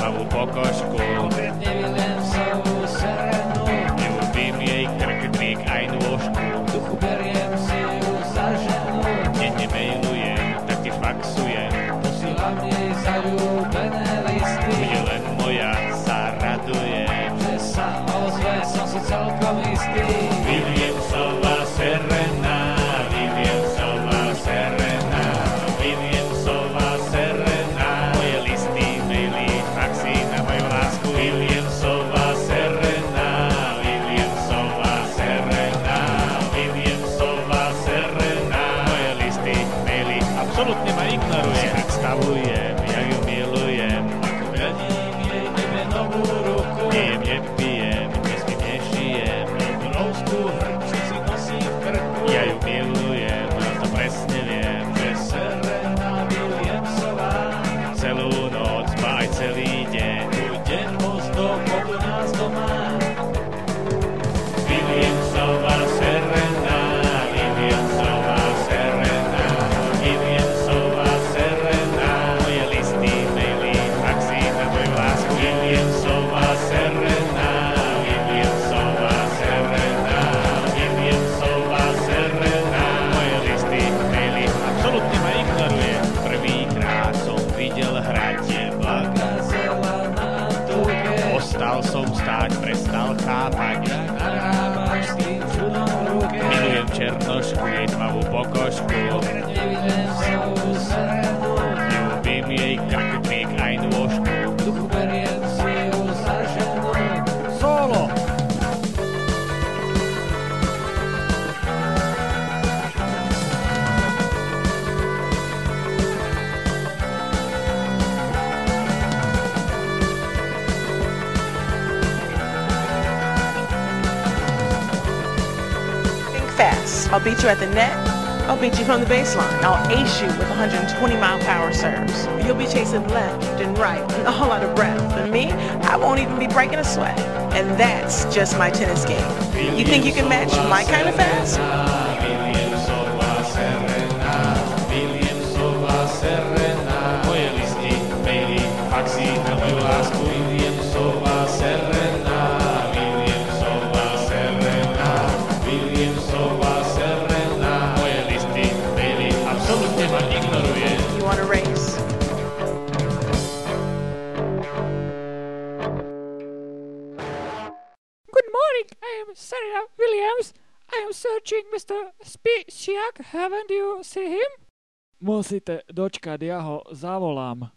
tmavú pokožku. Konkrétne Williamsovú Serenu. Ľúbim jej krk, drík aj nôžku. V duchu beriem si ju za ženu. Nemailujem, tak ti faxujem. Posílam jej zaľúbené listy. Bude len moja, sa radujem. Že sa ozve, som si celkom istý. Williamsová Serena, Williamsová Serena, Williamsová Serena. Moje listy, maily, faxy na moju lásku. Williamsová Serena, Williamsová Serena, Williamsová Serena. Moje listy, maily, absolútne ma ignoruje. Predstavujem, ja ju milujem. Ako vedím jej nemenovú ruku. Nejem, nepijem, nespím, nežijem. Obrovskú hrču si nosí v krku. Ja ju milujem, ja to presne viem. Že Serena Williamsová. Celú noc, ba aj celý deň. Bude mozdok od nás doma. Williamsová Serena, Williamsová Serena, Williamsová Serena. Moje listy, maily, faxy na moju lásku. Williamsová Serena, Williamsová Serena, Williamsová Serena. Moje listy, maily, absolútne ma ignoruje. Prvýkrát som videl hrať teba. Gazela na túke. Ostal som stáť, prestal chápať. Jak narábaš s tým čudom v ruke. Milujem černošku, jej tmavú pokožku. Konkrétne Williamsovú Serenu. Ľúbim jej krk, drík aj nôžku. V duchu beriem si ju za ženu. Solo! Think fast. I'll beat you at the net. I'll beat you from the baseline. I'll ace you with 120-mile-per-hour serves. You'll be chasing left and right and all out of breath. And me, I won't even be breaking a sweat. And that's just my tennis game. You think you can match my kind of fast? Williamsová Serena, Williamsová Serena. Moje listy, maily, faxy na moju lásku. Williamsová Serena, Williamsová Serena, Williamsová Serena. Moje listy, maily, absolútne ma ignoruje. You want a race? Good morning, I am Serena Williams. I am searching Mr. Spiciak. Haven't you seen him? Musíte dočkať, ja ho zavolám.